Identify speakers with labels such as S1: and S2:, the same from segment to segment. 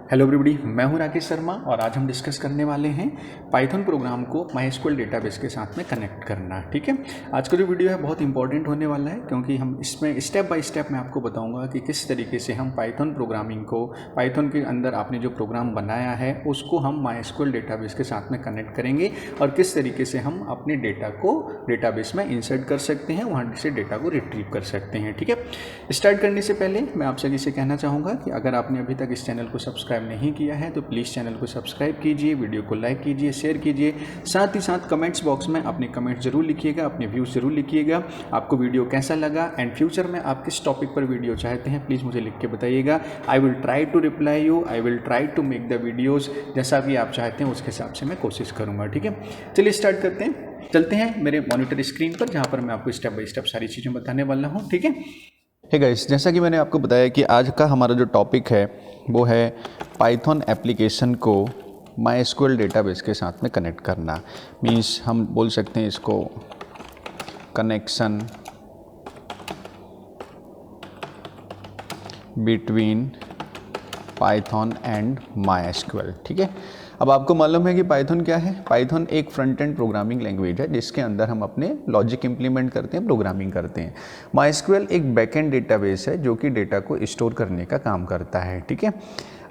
S1: Hello everybody, मैं हूं राकेश शर्मा और आज हम डिस्कस करने वाले हैं पाइथन प्रोग्राम को माइस्क्ल डेटाबेस के साथ में कनेक्ट करना। ठीक है, आज का जो वीडियो है बहुत इंपॉर्टेंट होने वाला है क्योंकि हम इसमें स्टेप बाय स्टेप मैं आपको बताऊंगा कि किस तरीके से हम पाइथन प्रोग्रामिंग को पाइथन के अंदर आपने जो प्रोग्राम बनाया है उसको हम माइस्क्ल डेटाबेस के साथ में कनेक्ट करेंगे और किस तरीके से हम अपने डेटा को डेटाबेस में इंसर्ट कर सकते हैं, वहाँ से डेटा को रिट्रीव कर सकते हैं। ठीक है, स्टार्ट करने से पहले मैं आप सभी से कहना चाहूँगा कि अगर आपने अभी तक इस चैनल को सब्सक्राइब नहीं किया है तो प्लीज़ चैनल को सब्सक्राइब कीजिए, वीडियो को लाइक कीजिए, शेयर कीजिए, साथ ही साथ कमेंट्स बॉक्स में अपने कमेंट जरूर लिखिएगा, अपने व्यूज़ जरूर लिखिएगा, आपको वीडियो कैसा लगा एंड फ्यूचर में आप किस टॉपिक पर वीडियो चाहते हैं प्लीज़ मुझे लिख के बताइएगा। I will try to reply you, I will try to make the videos जैसा भी आप चाहते हैं उसके हिसाब से मैं कोशिश करूँगा। ठीक है, चलिए स्टार्ट करते हैं, चलते हैं मेरे मॉनिटर स्क्रीन पर जहाँ पर मैं आपको स्टेप बाय स्टेप सारी चीज़ें बताने वाला हूँ। ठीक है,
S2: हे गाइस, जैसा कि मैंने आपको बताया कि आज का हमारा जो टॉपिक है वो है पाइथन एप्लीकेशन को माइस्क्ल डेटाबेस के साथ में कनेक्ट करना। मींस हम बोल सकते हैं इसको connection between Python and MySQL. ठीक है, अब आपको मालूम है कि पाइथन क्या है। पाइथन एक फ्रंट एंड प्रोग्रामिंग लैंग्वेज है जिसके अंदर हम अपने लॉजिक इंप्लीमेंट करते हैं, प्रोग्रामिंग करते हैं। माइस्क्ल एक बैक एंड डेटाबेस है जो कि डेटा को स्टोर करने का काम करता है। ठीक है,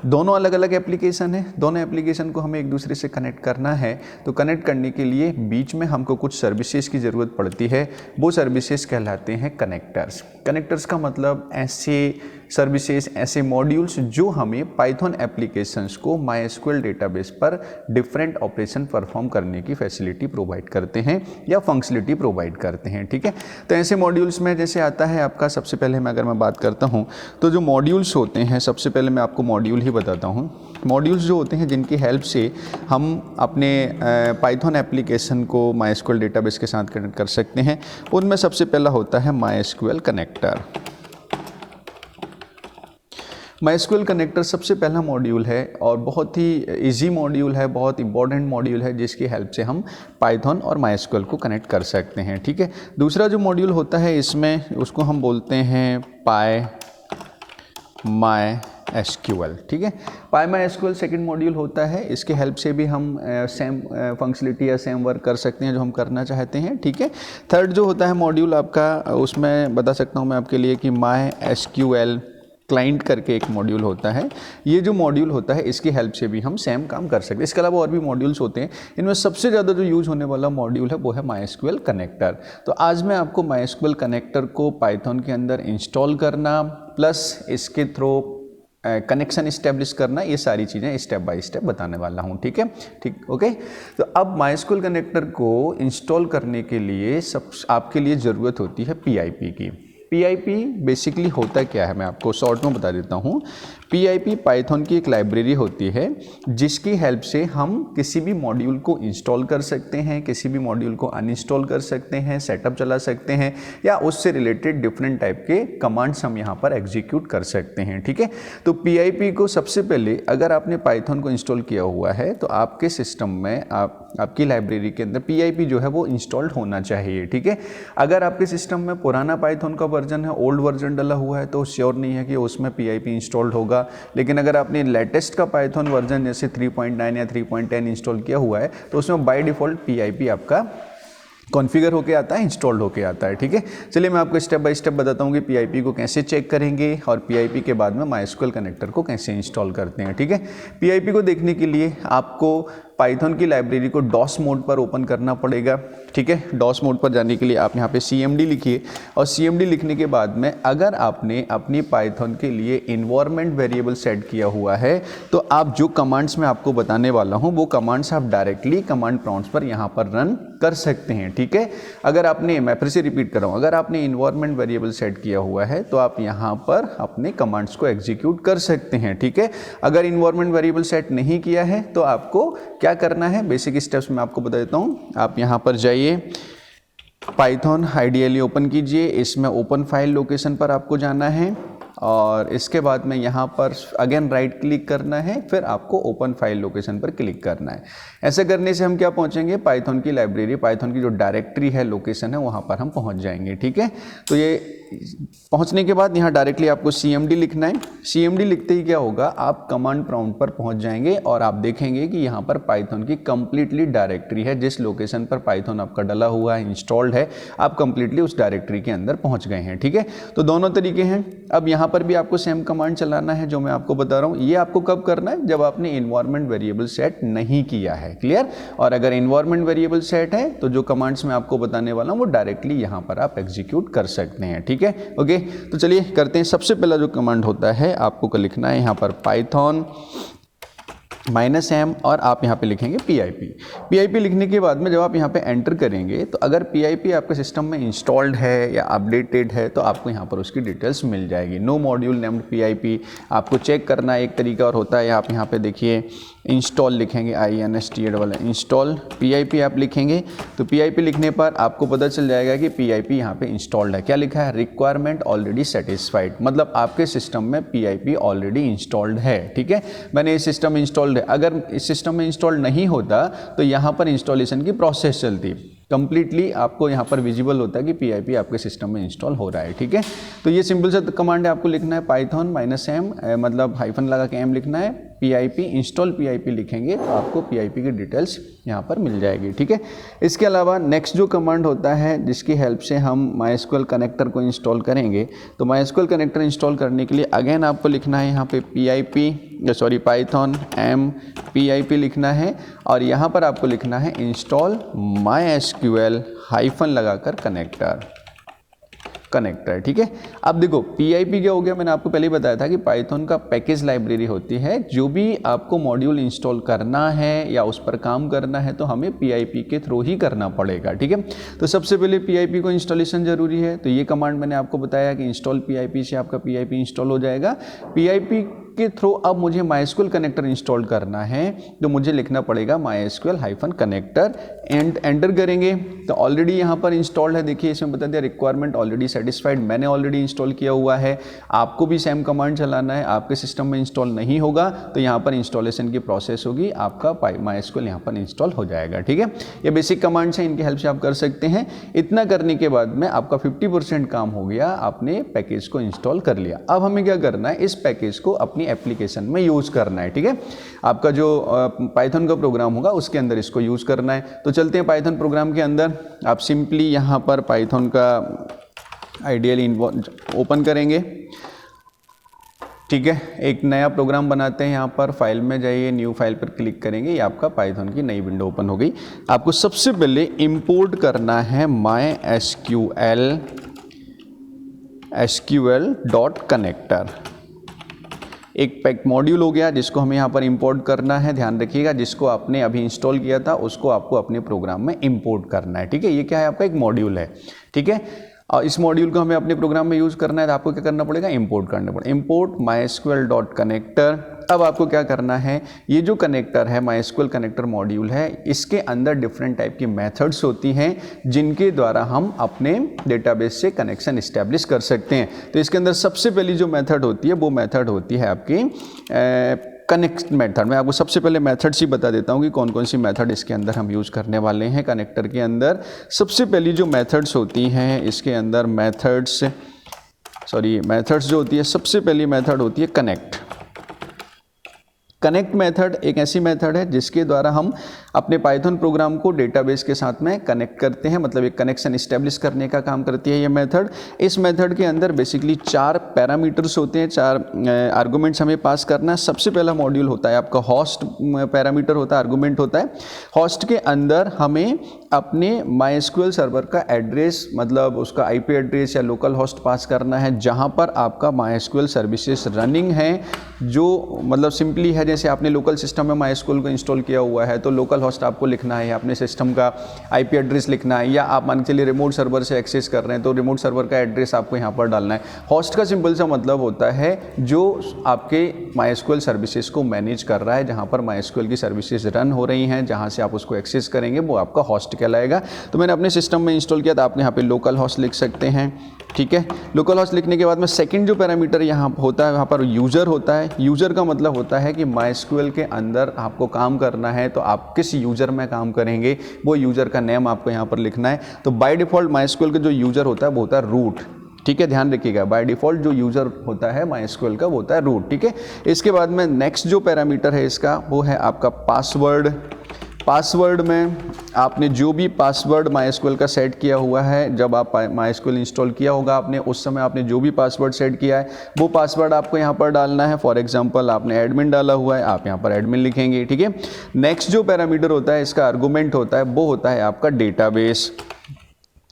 S2: दोनों अलग अलग एप्लीकेशन है, दोनों एप्लीकेशन को हमें एक दूसरे से कनेक्ट करना है। तो कनेक्ट करने के लिए बीच में हमको कुछ सर्विसेज की ज़रूरत पड़ती है, वो सर्विसेज कहलाते हैं कनेक्टर्स। कनेक्टर्स का मतलब ऐसे सर्विसेज, ऐसे मॉड्यूल्स जो हमें पाइथन एप्लीकेशंस को माइस्क्ल डेटाबेस पर डिफरेंट ऑपरेशन परफॉर्म करने की फैसिलिटी प्रोवाइड करते हैं या फंक्शनलिटी प्रोवाइड करते हैं। ठीक है, तो ऐसे मॉड्यूल्स में जैसे आता है आपका, सबसे पहले मैं अगर मैं बात करता हूँ तो जो मॉड्यूल्स होते हैं, सबसे पहले मैं आपको मॉड्यूल ही बताता हूँ। मॉड्यूल्स जो होते हैं जिनकी हेल्प से हम अपने पाइथन एप्लीकेशन को माइस्क्ल डेटाबेस के साथ कनेक्ट कर सकते हैं, उनमें सबसे पहला होता है माइस्क्ल कनेक्टर। माइस्क्ल कनेक्टर सबसे पहला मॉड्यूल है और बहुत ही इजी मॉड्यूल है, बहुत इंपॉर्टेंट मॉड्यूल है जिसकी हेल्प से हम पाइथन और माइस्क्ल को कनेक्ट कर सकते हैं। ठीक है, दूसरा जो मॉड्यूल होता है इसमें उसको हम बोलते हैं पाई माई एसक्यूएल। ठीक है, पाई माई एसक्यूएल सेकेंड मॉड्यूल होता है, इसके हेल्प से भी हम सेम फंक्शनलिटी या सेम वर्क कर सकते हैं जो हम करना चाहते हैं। ठीक है, थर्ड जो होता है मॉड्यूल आपका, उसमें बता सकता हूँ मैं आपके लिए कि माई एसक्यूएल क्लाइंट करके एक मॉड्यूल होता है। ये जो मॉड्यूल होता है इसकी हेल्प से भी हम सेम काम कर सकते हैं। इसके अलावा और भी मॉड्यूल्स होते हैं, इनमें सबसे ज़्यादा जो यूज़ होने वाला मॉड्यूल है वो है माइस्क्ल कनेक्टर। तो आज मैं आपको माइस्क्ल कनेक्टर को पाइथन के अंदर इंस्टॉल करना प्लस इसके थ्रू कनेक्शन इस्टेब्लिश करना, ये सारी चीज़ें स्टेप बाय स्टेप बताने वाला हूँ। ठीक है, ठीक, ओके। तो अब माइस्क्ल कनेक्टर को इंस्टॉल करने के लिए आपके लिए ज़रूरत होती है PIP की। PIP बेसिकली होता क्या है मैं आपको शॉर्ट में बता देता हूँ। PIP पाइथन की एक लाइब्रेरी होती है जिसकी हेल्प से हम किसी भी मॉड्यूल को इंस्टॉल कर सकते हैं, किसी भी मॉड्यूल को अनइंस्टॉल कर सकते हैं, सेटअप चला सकते हैं या उससे रिलेटेड डिफरेंट टाइप के कमांड्स हम यहाँ पर एग्जीक्यूट कर सकते हैं। ठीक है, तो PIP को सबसे पहले अगर आपने पाइथन को इंस्टॉल किया हुआ है तो आपके सिस्टम में आपकी लाइब्रेरी के अंदर PIP जो है वो इंस्टॉल्ड होना चाहिए। ठीक है, अगर आपके सिस्टम में पुराना पाइथन का वर्जन है, ओल्ड वर्जन डला हुआ है तो श्योर नहीं है कि उसमें PIP इंस्टॉल्ड होगा। लेकिन अगर आपने लेटेस्ट का पाइथन वर्जन जैसे 3.9 या 3.10 इंस्टॉल किया हुआ है तो उसमें बाय डिफ़ॉल्ट PIP आपका कॉन्फ़िगर होके आता है, इंस्टॉल्ड होके आता है। ठीक है, चलिए मैं आपको स्टेप बाय स्टेप बताता हूँ कि PIP को कैसे चेक करेंगे और PIP के बाद में माइस्क्ल कनेक्टर को कैसे इंस्टॉल करते हैं। ठीक है, PIP को देखने के लिए आपको पाइथन की लाइब्रेरी को DOS मोड पर ओपन करना पड़ेगा। ठीक है, DOS मोड पर जाने के लिए आप यहाँ पे CMD लिखिए और CMD लिखने के बाद में अगर आपने अपनी पाइथन के लिए इन्वायरमेंट वेरिएबल सेट किया हुआ है तो आप जो कमांड्स मैं आपको बताने वाला हूँ वो कमांड्स आप डायरेक्टली कमांड प्रॉम्प्ट्स पर यहाँ पर रन कर सकते हैं। ठीक है, अगर आपने, मैं फिर से रिपीट कर रहा हूँ, अगर आपने इन्वायरमेंट वेरिएबल सेट किया हुआ है तो आप यहाँ पर अपने कमांड्स को एग्जीक्यूट कर सकते हैं। ठीक है, अगर इन्वायरमेंट वेरिएबल सेट नहीं किया है तो आपको क्या करना है, बेसिक स्टेप्स मैं आपको बता देता हूँ। आप यहाँ पर जाइए, पाइथन आइडियली ओपन कीजिए, इसमें ओपन फाइल लोकेशन पर आपको जाना है और इसके बाद में यहाँ पर अगेन राइट क्लिक करना है, फिर आपको ओपन फाइल लोकेशन पर क्लिक करना है। ऐसे करने से हम क्या पहुँचेंगे, पाइथन की लाइब्रेरी, पाइथन की जो डायरेक्टरी है, लोकेशन है, वहाँ पर हम पहुँच जाएंगे। ठीक है, तो ये पहुंचने के बाद यहाँ डायरेक्टली आपको CMD लिखना है। CMD लिखते ही क्या होगा, आप कमांड प्रॉम्प्ट पर पहुंच जाएंगे और आप देखेंगे कि यहाँ पर पाइथन की कंप्लीटली डायरेक्टरी है, जिस लोकेशन पर पाइथन आपका डला हुआ है, इंस्टॉल्ड है, आप कंप्लीटली उस डायरेक्टरी के अंदर पहुंच गए हैं। ठीक है, तो दोनों तरीके हैं। अब यहाँ पर भी आपको सेम कमांड चलाना है जो मैं आपको बता रहा हूँ। ये आपको कब करना है, जब आपने इन्वायरमेंट वेरिएबल सेट नहीं किया है। क्लियर, और अगर इन्वायरमेंट वेरिएबल सेट है तो जो कमांड्स मैं आपको बताने वाला हूँ वो डायरेक्टली यहाँ पर आप एग्जीक्यूट कर सकते हैं। ठीक है, ओके, तो चलिए करते हैं। सबसे पहला जो कमांड होता है आपको लिखना है यहाँ पर पाइथन -m और आप यहाँ पे लिखेंगे PIP लिखने के बाद में जब आप यहाँ पे एंटर करेंगे तो अगर PIP आपके सिस्टम में इंस्टॉल्ड है या अपडेटेड है तो आपको यहाँ पर उसकी डिटेल्स मिल जाएगी। नो मॉड्यूल नेम्ड PIP आपको चेक करना एक तरीका और होता है। आप यहाँ पे देखिए इंस्टॉल लिखेंगे, INSTAL वाला इंस्टॉल, PIP आप लिखेंगे तो PIP लिखने पर आपको पता चल जाएगा कि PIP यहाँ पे इंस्टॉल्ड है। क्या लिखा है, रिक्वायरमेंट ऑलरेडी सेटिस्फाइड, मतलब आपके सिस्टम में PIP ऑलरेडी इंस्टॉल्ड है। ठीक है, मैंने ये सिस्टम इंस्टॉल्ड है। अगर इस सिस्टम में इंस्टॉल नहीं होता तो यहाँ पर इंस्टॉलेशन की प्रोसेस चलती, कंप्लीटली आपको यहाँ पर विजिबल होता है कि PIP आपके सिस्टम में इंस्टॉल हो रहा है। ठीक है, तो ये सिंपल सा कमांड है, आपको लिखना है पाइथन -m, मतलब हाइफन लगा के m लिखना है, PIP इंस्टॉल PIP लिखेंगे तो आपको PIP की डिटेल्स यहाँ पर मिल जाएगी। ठीक है, इसके अलावा नेक्स्ट जो कमांड होता है जिसकी हेल्प से हम MySQL कनेक्टर को इंस्टॉल करेंगे, तो MySQL कनेक्टर इंस्टॉल करने के लिए अगेन आपको लिखना है यहाँ पे पाइथन m PIP लिखना है और यहाँ पर आपको लिखना है इंस्टॉल MySQL हाइफन लगाकर कनेक्टर। ठीक है, अब देखो PIP क्या हो गया, मैंने आपको पहले ही बताया था कि पाइथन का पैकेज लाइब्रेरी होती है। जो भी आपको मॉड्यूल इंस्टॉल करना है या उस पर काम करना है तो हमें PIP के थ्रू ही करना पड़ेगा। ठीक है, तो सबसे पहले PIP को इंस्टॉलेशन जरूरी है, तो ये कमांड मैंने आपको बताया कि इंस्टॉल PIP से आपका PIP इंस्टॉल हो जाएगा। PIP के थ्रू अब मुझे MySQL कनेक्टर इंस्टॉल करना है तो मुझे लिखना पड़ेगा MySQL hyphen connector and enter करेंगे तो ऑलरेडी यहाँ पर इंस्टॉल्ड है। देखिए इसमें बता दिया रिक्वायरमेंट ऑलरेडी सेटिस्फाइड, मैंने ऑलरेडी इंस्टॉल किया हुआ है। आपको भी सेम कमांड चलाना है, आपके सिस्टम में इंस्टॉल नहीं होगा तो यहाँ पर इंस्टॉलेशन की प्रोसेस होगी, आपका MySQL यहाँ पर इंस्टॉल हो जाएगा। ठीक है, ये बेसिक कमांड्स हैं, इनकी हेल्प से आप कर सकते हैं। इतना करने के बाद में आपका 50% काम हो गया, आपने पैकेज को इंस्टॉल कर लिया। अब हमें क्या करना है, इस पैकेज को अपनी एप्लीकेशन में यूज़ करना है। ठीक है, आपका जो पाइथन का प्रोग्राम होगा उसके अंदर इसको यूज़ करना है। तो चलते हैं पाइथन प्रोग्राम के अंदर। आप सिंपली यहाँ पर पाइथन का आइडियली ओपन करेंगे। ठीक है, एक नया प्रोग्राम बनाते हैं। यहाँ पर फाइल में जाइए, न्यू फाइल पर क्लिक करेंगे, ये आपका पाइथन की नई विंडो ओपन हो गई। आपको सबसे पहले इंपोर्ट करना है MySQL.connector। एक पैक मॉड्यूल हो गया जिसको हमें यहाँ पर इंपोर्ट करना है। ध्यान रखिएगा, जिसको आपने अभी इंस्टॉल किया था उसको आपको अपने प्रोग्राम में इंपोर्ट करना है। ठीक है, ये क्या है, आपका एक मॉड्यूल है। ठीक है, और इस मॉड्यूल को हमें अपने प्रोग्राम में यूज़ करना है तो आपको क्या करना पड़ेगा, इंपोर्ट करना पड़ेगा। Import MySQL.connector। अब आपको क्या करना है, ये जो कनेक्टर है MySQL कनेक्टर मॉड्यूल है, इसके अंदर डिफरेंट टाइप की मेथड्स होती हैं जिनके द्वारा हम अपने डेटाबेस से कनेक्शन इस्टेब्लिश कर सकते हैं। तो इसके अंदर सबसे पहली जो मेथड होती है वो मेथड होती है आपकी कनेक्ट मेथड। मैं आपको सबसे पहले मेथड्स ही बता देता हूँ कि कौन कौन सी मेथड इसके अंदर हम यूज़ करने वाले हैं। कनेक्टर के अंदर सबसे पहली जो मेथड्स होती हैं, इसके अंदर मेथड्स जो होती है, सबसे पहली मेथड होती है कनेक्ट मेथड एक ऐसी मेथड है जिसके द्वारा हम अपने पाइथन प्रोग्राम को डेटाबेस के साथ में कनेक्ट करते हैं, मतलब एक कनेक्शन इस्टेब्लिश करने का काम करती है ये मेथड। इस मेथड के अंदर बेसिकली 4 पैरामीटर्स होते हैं, 4 आर्गुमेंट्स हमें पास करना है। सबसे पहला मॉड्यूल होता है आपका होस्ट पैरामीटर होता है, आर्गुमेंट होता है। होस्ट के अंदर हमें अपने MySQL सर्वर का एड्रेस, मतलब उसका IP एड्रेस या लोकल होस्ट पास करना है जहाँ पर आपका MySQL सर्विसेज रनिंग है, जो मतलब सिंपली है जैसे आपने लोकल सिस्टम में MySQL को इंस्टॉल किया हुआ है तो लोकल होस्ट आपको लिखना है, अपने सिस्टम का IP एड्रेस लिखना है, या आप मान के चलिए रिमोट सर्वर से एक्सेस कर रहे हैं तो रिमोट सर्वर का एड्रेस आपको यहाँ पर डालना है। होस्ट का सिंपल सा मतलब होता है जो आपके MySQL सर्विसेज को मैनेज कर रहा है, जहाँ पर MySQL की सर्विसेज रन हो रही हैं, जहाँ से आप उसको एक्सेस करेंगे वो आपका होस्ट कहलाएगा। तो मैंने अपने सिस्टम में इंस्टॉल किया, तो आप यहाँ पे लोकल होस्ट लिख सकते हैं, ठीक है। लोकल होस्ट लिखने के बाद में सेकंड जो पैरामीटर यहाँ होता है, वहाँ पर यूज़र होता है। यूज़र का मतलब होता है कि MySQL के अंदर आपको काम करना है तो आप किस यूज़र में काम करेंगे, वो यूज़र का नेम आपको यहाँ पर लिखना है। तो बाय डिफ़ॉल्ट MySQL का जो यूज़र होता है वो होता है रूट, ठीक है, ध्यान रखिएगा। बाय डिफ़ॉल्ट जो यूज़र होता है MySQL का वो होता है रूट, ठीक है। इसके बाद में नेक्स्ट जो पैरामीटर है इसका वो है आपका पासवर्ड। पासवर्ड में आपने जो भी पासवर्ड MySQL का सेट किया हुआ है, जब आप MySQL इंस्टॉल किया होगा आपने, उस समय आपने जो भी पासवर्ड सेट किया है वो पासवर्ड आपको यहाँ पर डालना है। फॉर एग्जांपल आपने एडमिन डाला हुआ है, आप यहाँ पर एडमिन लिखेंगे, ठीक है। नेक्स्ट जो पैरामीटर होता है, इसका आर्गुमेंट होता है, वो होता है आपका डेटाबेस।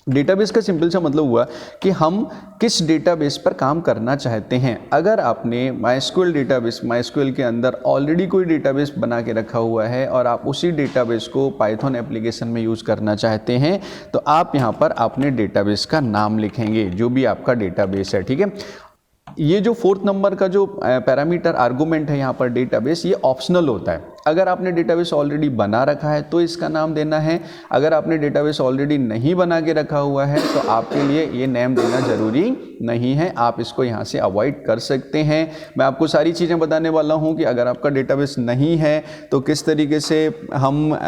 S2: डेटाबेस का सिंपल सा मतलब हुआ कि हम किस डेटाबेस पर काम करना चाहते हैं। अगर आपने MySQL डेटाबेस, MySQL के अंदर ऑलरेडी कोई डेटाबेस बना के रखा हुआ है और आप उसी डेटाबेस को पाइथन एप्लीकेशन में यूज़ करना चाहते हैं, तो आप यहाँ पर अपने डेटाबेस का नाम लिखेंगे, जो भी आपका डेटाबेस है, ठीक है। ये जो फोर्थ नंबर का जो पैरामीटर आर्गुमेंट है यहाँ पर डेटाबेस, ये ऑप्शनल होता है। अगर आपने डेटाबेस ऑलरेडी बना रखा है तो इसका नाम देना है, अगर आपने डेटाबेस ऑलरेडी नहीं बना के रखा हुआ है तो आपके लिए ये नेम देना ज़रूरी नहीं है, आप इसको यहाँ से अवॉइड कर सकते हैं। मैं आपको सारी चीज़ें बताने वाला हूँ कि अगर आपका डेटाबेस नहीं है तो किस तरीके से हम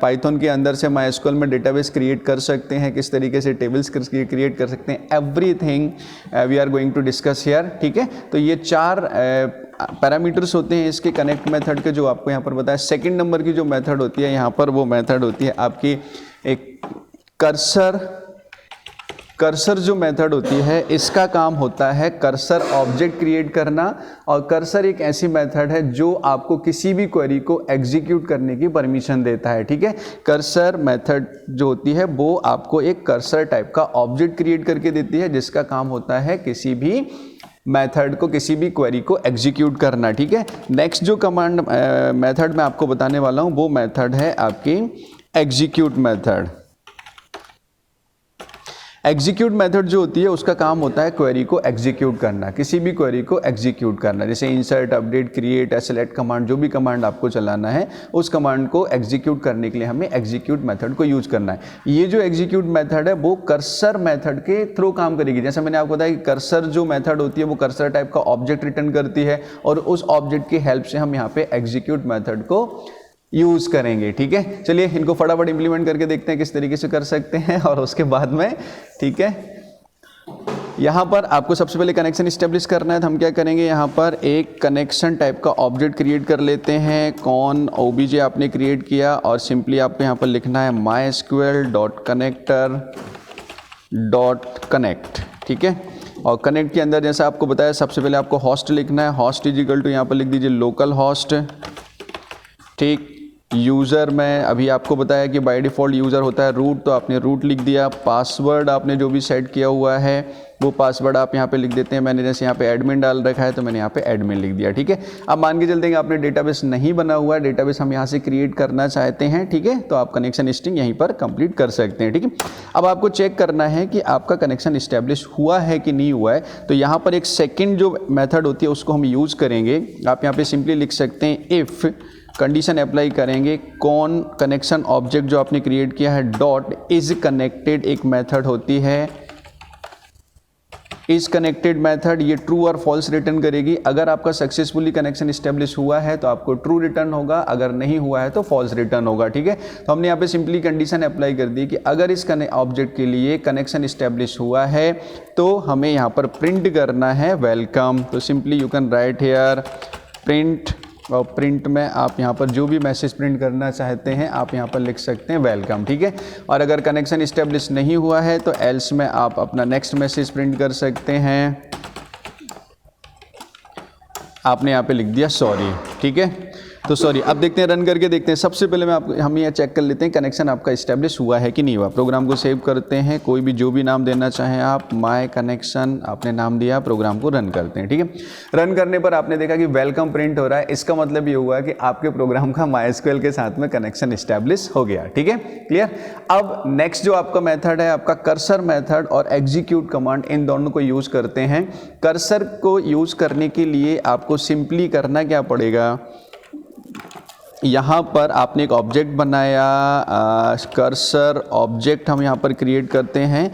S2: पाइथन के अंदर से MySQL में डेटाबेस क्रिएट कर सकते हैं, किस तरीके से टेबल्स क्रिएट कर सकते हैं, everything we are going to discuss here, ठीक है। तो ये 4 पैरामीटर्स होते हैं इसके कनेक्ट मेथड के, जो आपको यहाँ पर बताया। सेकंड नंबर की जो मेथड होती है यहाँ पर, वो मेथड होती है आपकी एक कर्सर जो मेथड होती है, इसका काम होता है कर्सर ऑब्जेक्ट क्रिएट करना। और कर्सर एक ऐसी मेथड है जो आपको किसी भी क्वेरी को एग्जीक्यूट करने की परमिशन देता है, ठीक है। कर्सर मेथड जो होती है वो आपको एक कर्सर टाइप का ऑब्जेक्ट क्रिएट करके देती है, जिसका काम होता है किसी भी मेथड को, किसी भी क्वेरी को एग्जीक्यूट करना, ठीक है। नेक्स्ट जो कमांड मेथड मैं आपको बताने वाला हूँ वो मेथड है आपकी एग्जीक्यूट मेथड। एग्जीक्यूट मेथड जो होती है उसका काम होता है क्वेरी को एग्जीक्यूट करना, किसी भी क्वेरी को एग्जीक्यूट करना, जैसे insert, update, create, select command, जो भी कमांड आपको चलाना है उस कमांड को एग्जीक्यूट करने के लिए हमें एग्जीक्यूट मेथड को यूज करना है। ये जो एग्जीक्यूट मेथड है वो कर्सर मेथड के थ्रू काम करेगी। जैसे मैंने आपको बताया कि कर्सर जो मेथड होती है वो कर्सर टाइप का ऑब्जेक्ट रिटर्न करती है और उस ऑब्जेक्ट की हेल्प से हम यहाँ पे एग्जीक्यूट मेथड को यूज़ करेंगे, ठीक है। चलिए इनको फटाफट इंप्लीमेंट करके देखते हैं किस तरीके से कर सकते हैं, और उसके बाद में, ठीक है, यहाँ पर आपको सबसे पहले कनेक्शन इस्टेब्लिश करना है। तो हम क्या करेंगे, यहाँ पर एक कनेक्शन टाइप का ऑब्जेक्ट क्रिएट कर लेते हैं। कौन OBJ आपने क्रिएट किया और सिंपली आपको यहाँ पर लिखना है mysql.connector.connect, ठीक है। और कनेक्ट के अंदर जैसा आपको बताया सबसे पहले आपको होस्ट लिखना है। होस्ट इज इक्वल टू यहाँ पर लिख दीजिए लोकल होस्ट, ठीक। यूज़र में अभी आपको बताया कि बाय डिफ़ॉल्ट यूज़र होता है रूट, तो आपने रूट लिख दिया। पासवर्ड आपने जो भी सेट किया हुआ है वो पासवर्ड आप यहाँ पे लिख देते हैं। मैंने जैसे यहाँ पे एडमिन डाल रखा है तो मैंने यहाँ पे एडमिन लिख दिया, ठीक है। अब मान के चलते हैं कि आपने डेटाबेस नहीं बना हुआ है, डेटाबेस हम यहाँ से क्रिएट करना चाहते हैं, ठीक है, तो आप कनेक्शन स्ट्रिंग यहीं पर कंप्लीट कर सकते हैं, ठीक है। अब आपको चेक करना है कि आपका कनेक्शन इस्टेब्लिश हुआ है कि नहीं हुआ है, तो यहाँ पर एक सेकेंड जो मेथड होती है उसको हम यूज़ करेंगे। आप यहाँ पर सिंपली लिख सकते हैं इफ़, कंडीशन अप्लाई करेंगे, कौन कनेक्शन ऑब्जेक्ट जो आपने क्रिएट किया है डॉट इज कनेक्टेड, एक मेथड होती है इज कनेक्टेड मेथड, ये ट्रू और फॉल्स रिटर्न करेगी। अगर आपका सक्सेसफुली कनेक्शन इस्टेब्लिश हुआ है तो आपको ट्रू रिटर्न होगा, अगर नहीं हुआ है तो फॉल्स रिटर्न होगा, ठीक है। तो हमने यहाँ पे सिंपली कंडीशन अप्लाई कर दी कि अगर इस ऑब्जेक्ट के लिए कनेक्शन इस्टेब्लिश हुआ है तो हमें यहाँ पर प्रिंट करना है वेलकम। तो simply you can write here print, और प्रिंट में आप यहाँ पर जो भी मैसेज प्रिंट करना चाहते हैं आप यहाँ पर लिख सकते हैं वेलकम, ठीक है। और अगर कनेक्शन इस्टेब्लिश नहीं हुआ है तो एल्स में आप अपना नेक्स्ट मैसेज प्रिंट कर सकते हैं। आपने यहाँ पे लिख दिया सॉरी, ठीक है। तो सॉरी, अब देखते हैं, रन करके देखते हैं। सबसे पहले हम ये चेक कर लेते हैं कनेक्शन आपका इस्टेब्लिश हुआ है कि नहीं हुआ। प्रोग्राम को सेव करते हैं, कोई भी जो भी नाम देना चाहें आप, माय कनेक्शन आपने नाम दिया, प्रोग्राम को रन करते हैं। ठीक है, रन करने पर आपने देखा कि वेलकम प्रिंट हो रहा है। इसका मतलब ये हुआ कि आपके प्रोग्राम का MySQL के साथ में कनेक्शन इस्टेब्लिश हो गया। ठीक है, क्लियर। अब नेक्स्ट जो आपका मेथड है, आपका कर्सर मेथड और एग्जीक्यूट कमांड, इन दोनों को यूज करते हैं। कर्सर को यूज करने के लिए आपको सिंपली करना क्या पड़ेगा, यहाँ पर आपने एक ऑब्जेक्ट बनाया, कर्सर ऑब्जेक्ट हम यहाँ पर क्रिएट करते हैं,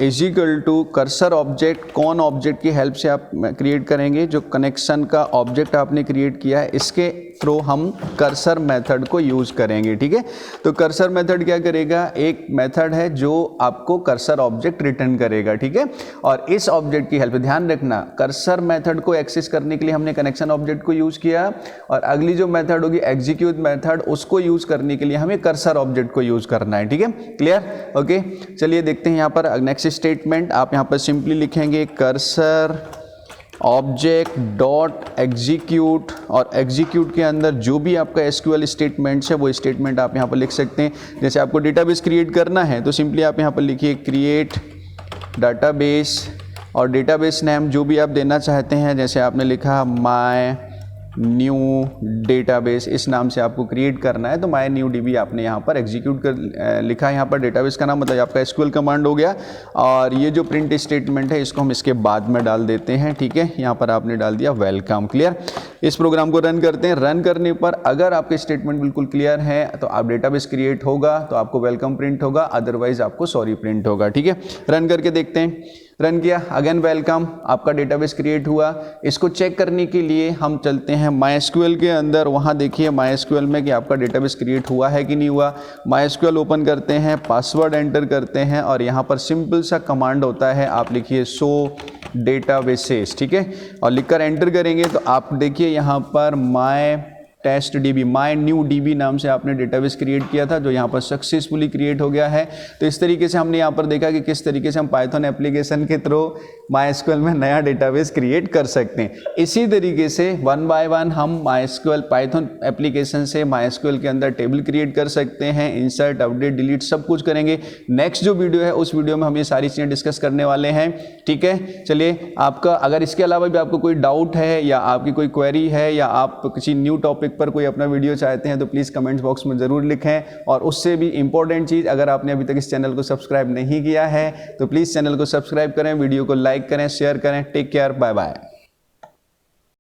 S2: is equal to cursor object. कौन ऑब्जेक्ट की हेल्प से आप क्रिएट करेंगे, जो कनेक्शन का ऑब्जेक्ट आपने क्रिएट किया है, इसके थ्रू हम कर्सर मेथड को यूज करेंगे। ठीक है, तो कर्सर मेथड क्या करेगा, एक मेथड है जो आपको कर्सर ऑब्जेक्ट रिटर्न करेगा। ठीक है, और इस ऑब्जेक्ट की हेल्प, ध्यान रखना, कर्सर मेथड को एक्सेस करने के लिए हमने कनेक्शन ऑब्जेक्ट को यूज किया, और अगली जो मेथड होगी एग्जीक्यूट मेथड, उसको यूज करने के लिए हमें कर्सर ऑब्जेक्ट को यूज करना है। ठीक है, क्लियर। ओके, चलिए देखते हैं यहाँ पर नेक्स्ट स्टेटमेंट। आप यहाँ पर सिंपली लिखेंगे कर्सर ऑब्जेक्ट डॉट एग्जीक्यूट, और एग्जीक्यूट के अंदर जो भी आपका एसक्यूएल स्टेटमेंट्स है वो स्टेटमेंट आप यहाँ पर लिख सकते हैं। जैसे आपको डेटाबेस क्रिएट करना है तो सिंपली आप यहाँ पर लिखिए क्रिएट डाटाबेस, और डेटाबेस नेम जो भी आप देना चाहते हैं, जैसे आपने लिखा माय न्यू डेटाबेस, इस नाम से आपको क्रिएट करना है, तो माय न्यू डीबी आपने यहाँ पर एग्जीक्यूट कर लिखा है। यहाँ पर डेटाबेस का नाम मतलब आपका एसक्यूएल कमांड हो गया, और ये जो प्रिंट स्टेटमेंट है इसको हम इसके बाद में डाल देते हैं। ठीक है, यहाँ पर आपने डाल दिया वेलकम। क्लियर। इस प्रोग्राम को रन करते हैं। रन करने पर अगर आपके स्टेटमेंट बिल्कुल क्लियर है तो आप डेटाबेस क्रिएट होगा तो आपको वेलकम प्रिंट होगा, अदरवाइज आपको सॉरी प्रिंट होगा। ठीक है, रन करके देखते हैं। रन किया, अगेन वेलकम, आपका डेटाबेस क्रिएट हुआ। इसको चेक करने के लिए हम चलते हैं MySQL के अंदर, वहाँ देखिए MySQL में कि आपका डेटाबेस क्रिएट हुआ है कि नहीं हुआ। MySQL ओपन करते हैं, पासवर्ड एंटर करते हैं, और यहाँ पर सिंपल सा कमांड होता है, आप लिखिए शो डेटाबेसेस। ठीक है, और लिखकर एंटर करेंगे तो आप देखिए यहाँ पर my test DB, my new DB नाम से आपने डेटाबेस क्रिएट किया था, जो यहाँ पर सक्सेसफुली क्रिएट हो गया है। तो इस तरीके से हमने यहाँ पर देखा कि किस तरीके से हम पाइथन एप्लीकेशन के थ्रू MySQL में नया डेटाबेस क्रिएट कर सकते हैं। इसी तरीके से वन बाय वन हम MySQL पाइथन एप्लीकेशन से MySQL के अंदर टेबल क्रिएट कर सकते हैं, इंसर्ट, अपडेट, डिलीट सब कुछ करेंगे। नेक्स्ट जो वीडियो है उस वीडियो में हम ये सारी चीज़ें डिस्कस करने वाले हैं। ठीक है, चलिए, आपका अगर इसके अलावा भी आपको कोई डाउट है या आपकी कोई क्वेरी है या आप किसी न्यू टॉपिक पर कोई अपना वीडियो चाहते हैं तो प्लीज़ कमेंट्स बॉक्स में ज़रूर लिखें। और उससे भी इंपॉर्टेंट चीज़, अगर आपने अभी तक इस चैनल को सब्सक्राइब नहीं किया है तो प्लीज़ चैनल को सब्सक्राइब करें, वीडियो को लाइक करें, शेयर करें। Take care, bye bye.